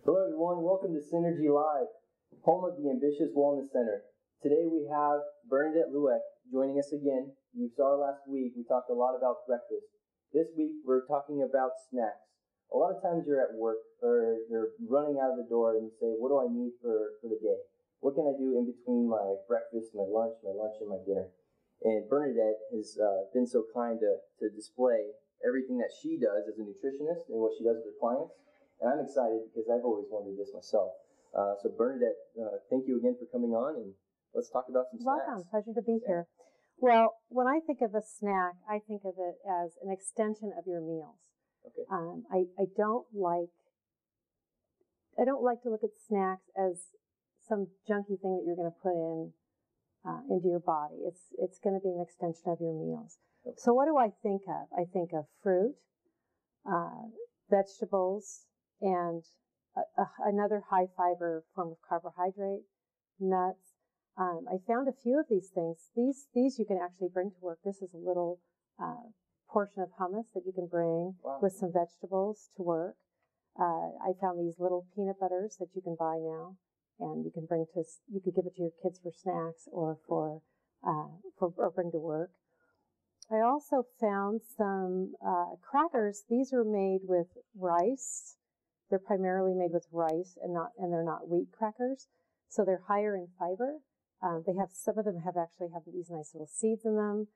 Hello everyone, welcome to Synergy Live, home of the Ambitious Wellness Center. Today we have Bernadette Lueck joining us again. You saw her last week, we talked a lot about breakfast. This week we're talking about snacks. A lot of times you're at work or you're running out of the door and you say, what do I need for the day? What can I do in between my breakfast, my lunch and my dinner? And Bernadette has been so kind to display everything that she does as a nutritionist and what she does with her clients. And I'm excited because I've always wondered this myself. So Bernadette, thank you again for coming on, and let's talk about some snacks. Welcome. Pleasure to be here. Well, when I think of a snack, I think of it as an extension of your meals. Okay. I don't like to look at snacks as some junky thing that you're going to put into your body. It's going to be an extension of your meals. Okay. So what do I think of? I think of fruit, vegetables, and another high fiber form of carbohydrate, nuts. I found a few of these things. These you can actually bring to work. This is a little portion of hummus that you can bring with some vegetables to work. I found these little peanut butters that you can buy now, and you could give it to your kids for snacks or or bring to work. I also found some crackers. These are made with rice. They're primarily made with rice and they're not wheat crackers. So they're higher in fiber. Some of them have these nice little seeds in them,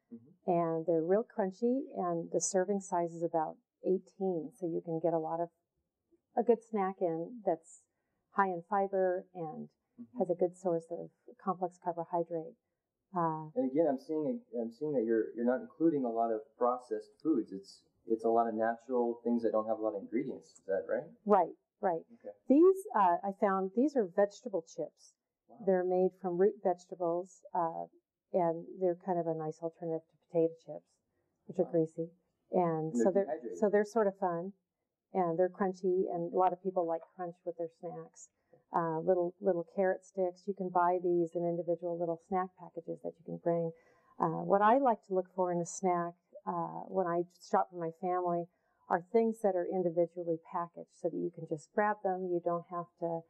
and they're real crunchy, and the serving size is about 18. So you can get a good snack in that's high in fiber and has a good source of complex carbohydrate. And again, I'm seeing that you're not including a lot of processed foods. It's a lot of natural things that don't have a lot of ingredients. Is that right? Right. Okay. These I found these are vegetable chips. Wow. They're made from root vegetables, and they're kind of a nice alternative to potato chips, which are greasy. And so they're sort of fun, and they're crunchy, and a lot of people like crunch with their snacks. Little carrot sticks. You can buy these in individual little snack packages that you can bring. What I like to look for in a snack when I shop for my family are things that are individually packaged so that you can just grab them. You don't have to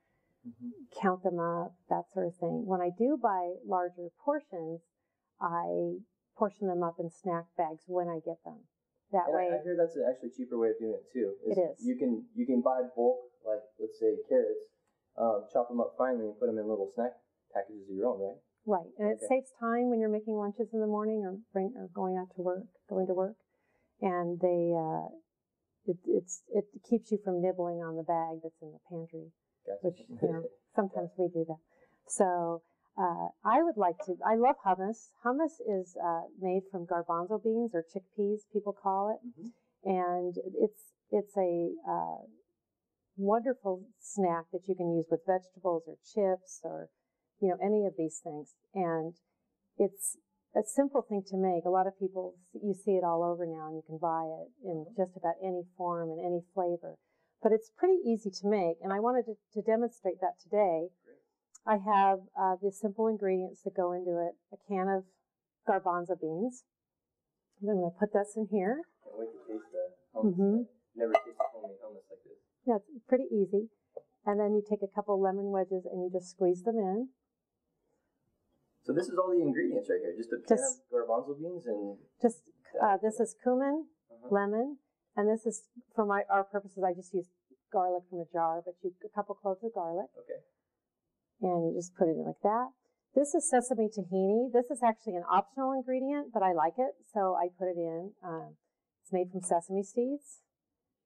count them up, that sort of thing. When I do buy larger portions, I portion them up in snack bags when I get them. That way, I hear that's actually a cheaper way of doing it too. It is. You can buy bulk, like let's say carrots, chop them up finely and put them in little snack packages of your own, right? Right, and it saves time when you're making lunches in the morning or going to work, and it keeps you from nibbling on the bag that's in the pantry, Gotcha. which sometimes we do that. So I love hummus. Hummus is made from garbanzo beans or chickpeas, people call it, and it's a wonderful snack that you can use with vegetables or chips or any of these things. And it's a simple thing to make. A lot of people, you see it all over now, and you can buy it in just about any form and any flavor. But it's pretty easy to make, and I wanted to demonstrate that today. I have the simple ingredients that go into it: a can of garbanzo beans. And I'm going to put this in here. Can't wait to taste the hummus. Never tasted homemade hummus like this. That's pretty easy. And then you take a couple lemon wedges and you just squeeze them in. So this is all the ingredients right here. Just a can of garbanzo beans and this is cumin, lemon, and this is for our purposes. I just use garlic from a jar, but a couple cloves of garlic. Okay. And you just put it in like that. This is sesame tahini. This is actually an optional ingredient, but I like it, so I put it in. It's made from sesame seeds,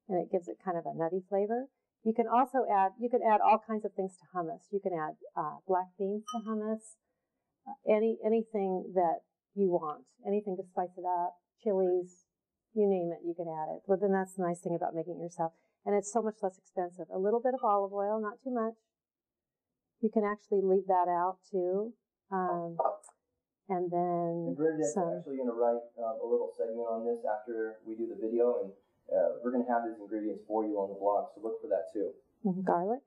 and it gives it kind of a nutty flavor. You can also add all kinds of things to hummus. You can add black beans to hummus, anything that you want, anything to spice it up, chilies, you name it, you can add it. But then that's the nice thing about making it yourself. And it's so much less expensive. A little bit of olive oil, not too much. You can actually leave that out too. And then Bernadette's actually going to write a little segment on this after we do the video, and we're going to have these ingredients for you on the blog, so look for that too. Garlic,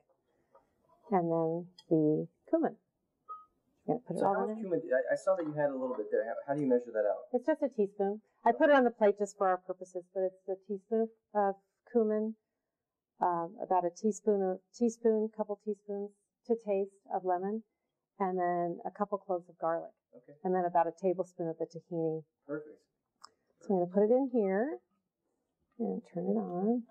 and then the cumin. You're going to put it all in cumin? I saw that you had a little bit there. How do you measure that out? It's just a teaspoon. I put it on the plate just for our purposes, but it's a teaspoon of cumin, about a couple teaspoons to taste of lemon, and then a couple cloves of garlic. Okay. And then about a tablespoon of the tahini. Perfect. So I'm going to put it in here and turn it on.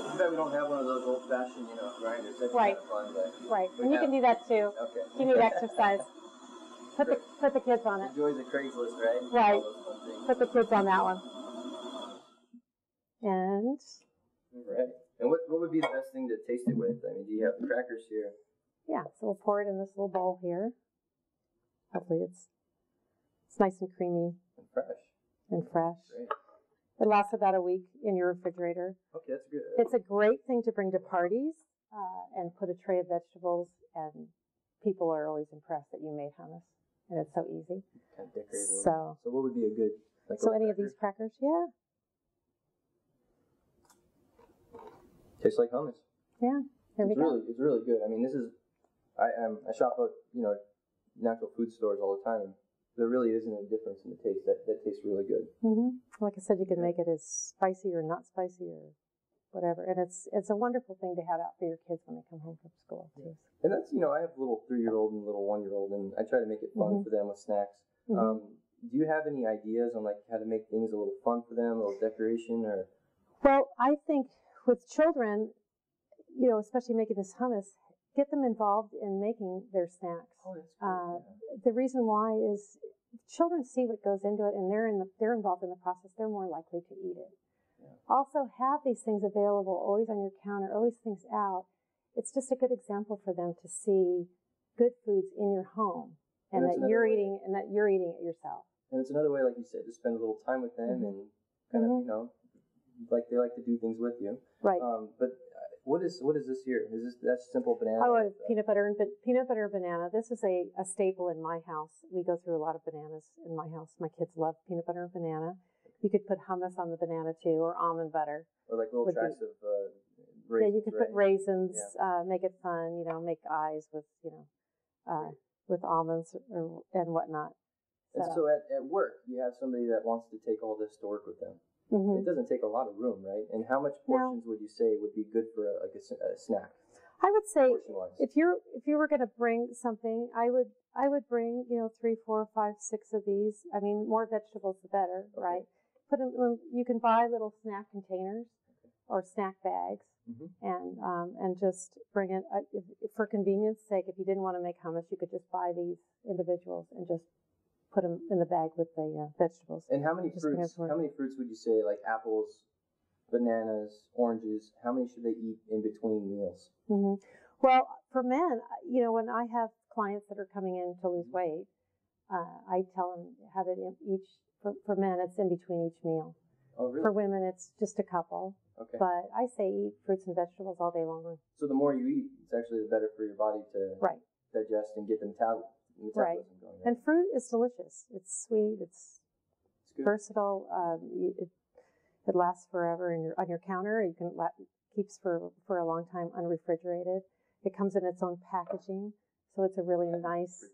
Too bad we don't have one of those old-fashioned, grinders. That'd be Right. kind of fun, but Right, and you can do that too. okay. You need exercise. Put the kids on it. The joys of Craigslist, right? Right. All those fun things. Put the kids on that one. And Right. And what would be the best thing to taste it with? I mean, do you have the crackers here? yeah, so we'll pour it in this little bowl here. Hopefully it's nice and creamy And fresh. and fresh. Great. It lasts about a week in your refrigerator. Okay, that's good. It's a great thing to bring to parties and put a tray of vegetables, and people are always impressed that you made hummus, and it's so easy. Kind of decorate a little. So, So what would be a good, so any of these crackers, yeah, tastes like hummus. yeah. There we go. It's really good. I mean, this is, I shop at, natural food stores all the time. There really isn't a difference in the taste. That tastes really good. Mm-hmm. Like I said, you can make it as spicy or not spicy or whatever, and it's a wonderful thing to have out for your kids when they come home from school too. And that's, I have a little 3-year-old and a little 1-year-old, and I try to make it fun for them with snacks. Mm-hmm. Do you have any ideas on how to make things a little fun for them, a little decoration, or? Well, I think with children, especially making this hummus, get them involved in making their snacks. Oh, that's great. The reason why is children see what goes into it, and they're involved in the process. They're more likely to eat it. Yeah. Also, have these things available, always on your counter, always things out. It's just a good example for them to see good foods in your home, and that you're eating it yourself. And it's another way, like you said, to spend a little time with them and kind of, like they like to do things with you. Right. But what is this here? That's simple banana? Oh, peanut butter banana. This is a staple in my house. We go through a lot of bananas in my house. My kids love peanut butter and banana. You could put hummus on the banana too, or almond butter. Or like little tracks of raisins. Yeah, you could put raisins. Make it fun. Make eyes with with almonds and whatnot. And so at work, you have somebody that wants to take all this to work with them. Mm-hmm. It doesn't take a lot of room, right? And how much portions would you say would be good for a snack? I would say portion-wise? if you were going to bring something, I would bring 3, 4, 5, 6 of these. I mean, more vegetables the better, right? Put them. You can buy little snack containers or snack bags, and just bring it for convenience sake. If you didn't want to make hummus, you could just buy these individuals and just put them in the bag with the vegetables. And how many fruits? How many fruits would you say, like apples, bananas, oranges? How many should they eat in between meals? Mm-hmm. Well, for men, when I have clients that are coming in to lose weight, I tell them have it in each. For men, it's in between each meal. Oh, really? For women, it's just a couple. Okay. But I say eat fruits and vegetables all day long. So the more you eat, it's actually the better for your body to digest and get the metabolism going. Right. And fruit is delicious. It's sweet. It's versatile. It lasts forever on your counter. You can keeps for a long time unrefrigerated. It comes in its own packaging, so it's a really nice.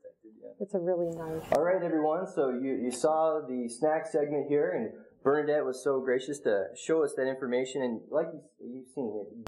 It's a really nice. All right, everyone. So you saw the snack segment here, and Bernadette was so gracious to show us that information. And like you've seen it.